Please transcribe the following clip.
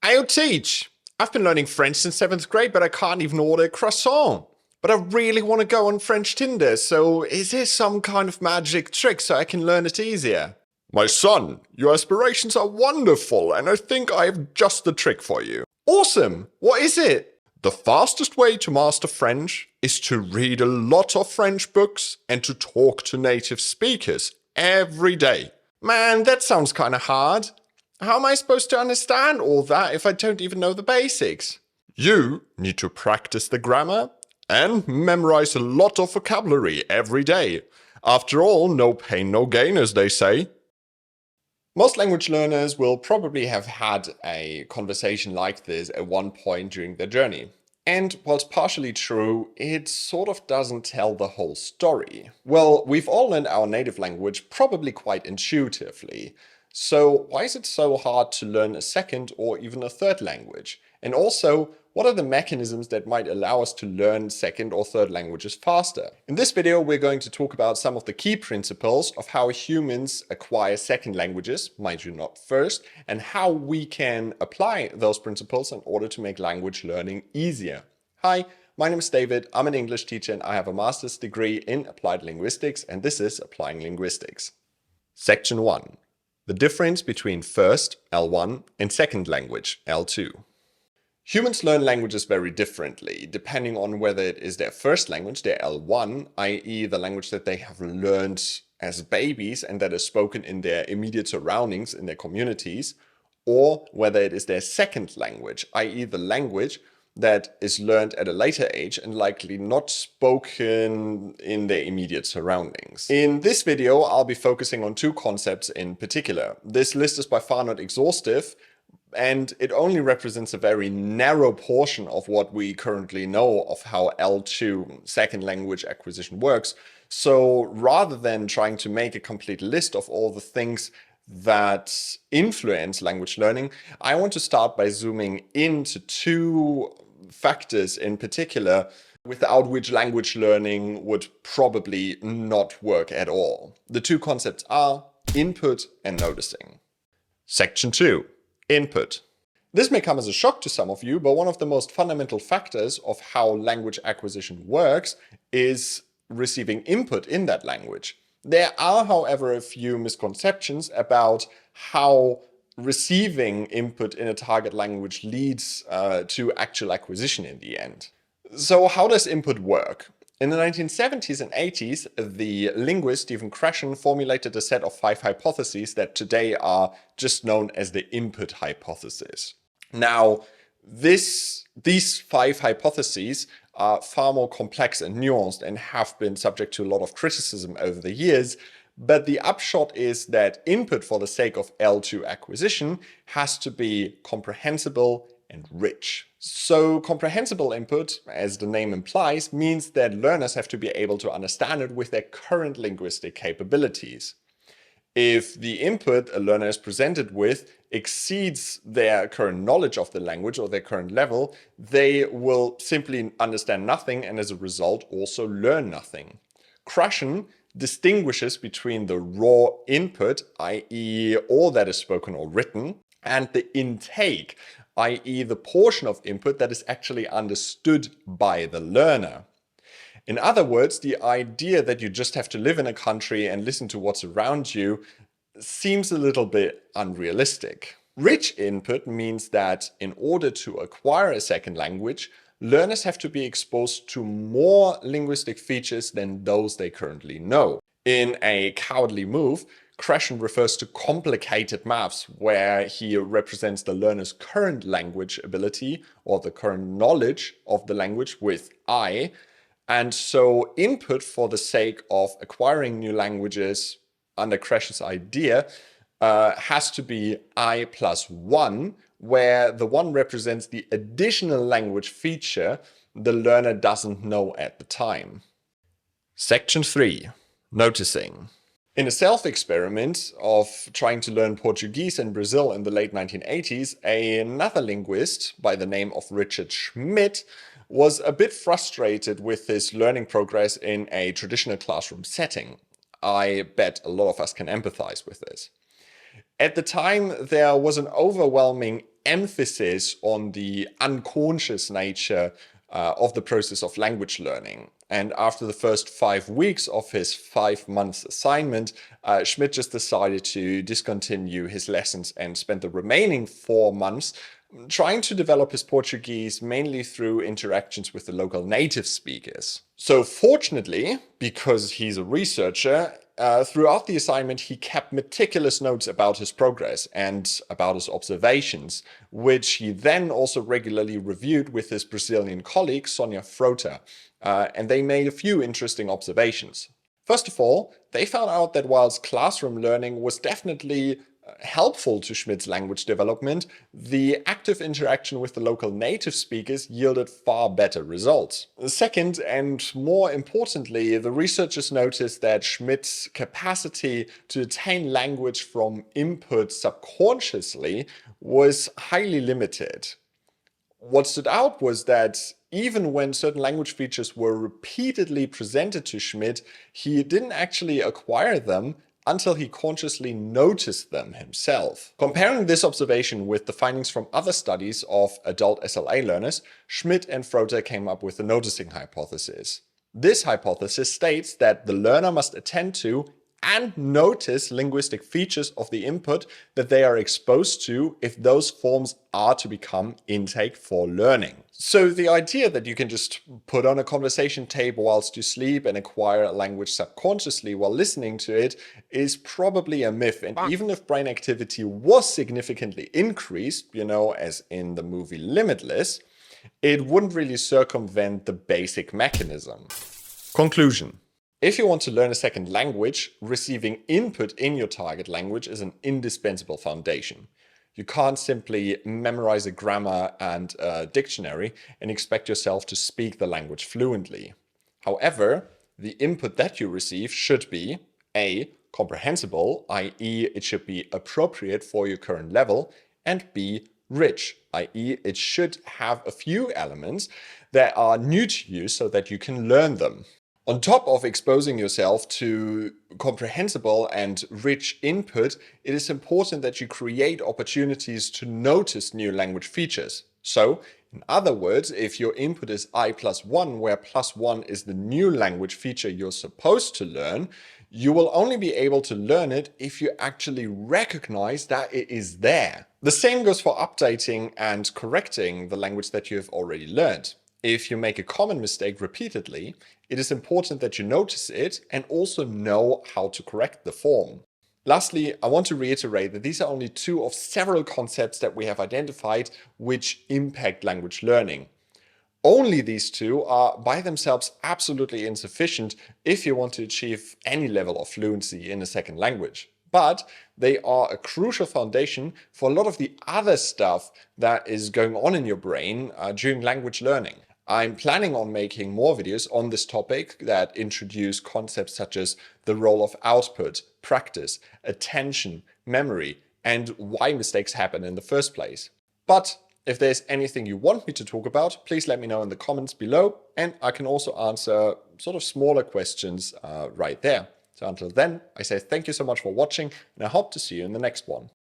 I'll teach. I've been learning French since 7th grade, but I can't even order a croissant. But I really want to go on French Tinder, so is there some kind of magic trick so I can learn it easier? My son, your aspirations are wonderful, and I think I have just the trick for you. Awesome! What is it? The fastest way to master French is to read a lot of French books and to talk to native speakers every day. Man, that sounds kinda hard. How am I supposed to understand all that if I don't even know the basics? You need to practice the grammar and memorize a lot of vocabulary every day. After all, no pain, no gain, as they say. Most language learners will probably have had a conversation like this at one point during their journey. And whilst partially true, it sort of doesn't tell the whole story. Well, we've all learned our native language probably quite intuitively. So why is it so hard to learn a second or even a third language? And also, what are the mechanisms that might allow us to learn second or third languages faster? In this video, we're going to talk about some of the key principles of how humans acquire second languages, mind you not first, and how we can apply those principles in order to make language learning easier. Hi, my name is David, I'm an English teacher and I have a master's degree in applied linguistics, and this is Applying Linguistics. Section 1. The difference between first, L1, and second language, L2. Humans learn languages very differently, depending on whether it is their first language, their L1, i.e. the language that they have learned as babies and that is spoken in their immediate surroundings, in their communities, or whether it is their second language, i.e. the language that is learned at a later age and likely not spoken in their immediate surroundings. In this video, I'll be focusing on two concepts in particular. This list is by far not exhaustive, and it only represents a very narrow portion of what we currently know of how L2 second language acquisition works. So rather than trying to make a complete list of all the things that influence language learning, I want to start by zooming into two factors in particular without which language learning would probably not work at all. The two concepts are input and noticing. Section 2. Input. This may come as a shock to some of you, but one of the most fundamental factors of how language acquisition works is receiving input in that language. There are, however, a few misconceptions about how receiving input in a target language leads to actual acquisition in the end. So how does input work? In the 1970s and 80s, the linguist Stephen Krashen formulated a set of 5 hypotheses that today are just known as the input hypothesis. Now, these 5 hypotheses are far more complex and nuanced and have been subject to a lot of criticism over the years, but the upshot is that input for the sake of L2 acquisition has to be comprehensible and rich. So comprehensible input, as the name implies, means that learners have to be able to understand it with their current linguistic capabilities. If the input a learner is presented with exceeds their current knowledge of the language or their current level, they will simply understand nothing and as a result also learn nothing. Krashen distinguishes between the raw input, i.e. all that is spoken or written, and the intake, i.e. the portion of input that is actually understood by the learner. In other words, the idea that you just have to live in a country and listen to what's around you seems a little bit unrealistic. Rich input means that in order to acquire a second language, learners have to be exposed to more linguistic features than those they currently know. In a cowardly move, Krashen refers to complicated maths, where he represents the learner's current language ability or the current knowledge of the language with I. And so input for the sake of acquiring new languages under Krashen's idea has to be I plus 1, where the 1 represents the additional language feature the learner doesn't know at the time. Section 3. Noticing. In a self-experiment of trying to learn Portuguese in Brazil in the late 1980s, another linguist by the name of Richard Schmidt was a bit frustrated with his learning progress in a traditional classroom setting. I bet a lot of us can empathize with this. At the time, there was an overwhelming emphasis on the unconscious nature of the process of language learning. And after the first 5 weeks of his 5 months assignment, Schmidt just decided to discontinue his lessons and spent the remaining 4 months trying to develop his Portuguese mainly through interactions with the local native speakers. So fortunately, because he's a researcher, throughout the assignment he kept meticulous notes about his progress and about his observations, which he then also regularly reviewed with his Brazilian colleague Sonia Frota, and they made a few interesting observations. First of all, they found out that whilst classroom learning was definitely helpful to Schmidt's language development, the active interaction with the local native speakers yielded far better results. Second, and more importantly, the researchers noticed that Schmidt's capacity to attain language from input subconsciously was highly limited. What stood out was that even when certain language features were repeatedly presented to Schmidt, he didn't actually acquire them until he consciously noticed them himself. Comparing this observation with the findings from other studies of adult SLA learners, Schmidt and Frota came up with the noticing hypothesis. This hypothesis states that the learner must attend to and notice linguistic features of the input that they are exposed to if those forms are to become intake for learning. So the idea that you can just put on a conversation tape whilst you sleep and acquire a language subconsciously while listening to it is probably a myth. And even if brain activity was significantly increased, as in the movie Limitless, it wouldn't really circumvent the basic mechanism. Conclusion. If you want to learn a second language, receiving input in your target language is an indispensable foundation. You can't simply memorize a grammar and a dictionary and expect yourself to speak the language fluently. However, the input that you receive should be A, comprehensible, i.e. it should be appropriate for your current level, and B, rich, i.e. it should have a few elements that are new to you so that you can learn them. On top of exposing yourself to comprehensible and rich input, it is important that you create opportunities to notice new language features. So, in other words, if your input is I+1, where +1 is the new language feature you're supposed to learn, you will only be able to learn it if you actually recognize that it is there. The same goes for updating and correcting the language that you have already learned. If you make a common mistake repeatedly, it is important that you notice it and also know how to correct the form. Lastly, I want to reiterate that these are only two of several concepts that we have identified which impact language learning. Only these two are by themselves absolutely insufficient if you want to achieve any level of fluency in a second language. But they are a crucial foundation for a lot of the other stuff that is going on in your brain during language learning. I'm planning on making more videos on this topic that introduce concepts such as the role of output, practice, attention, memory, and why mistakes happen in the first place. But if there's anything you want me to talk about, please let me know in the comments below, and I can also answer sort of smaller questions right there. So until then, I say thank you so much for watching, and I hope to see you in the next one.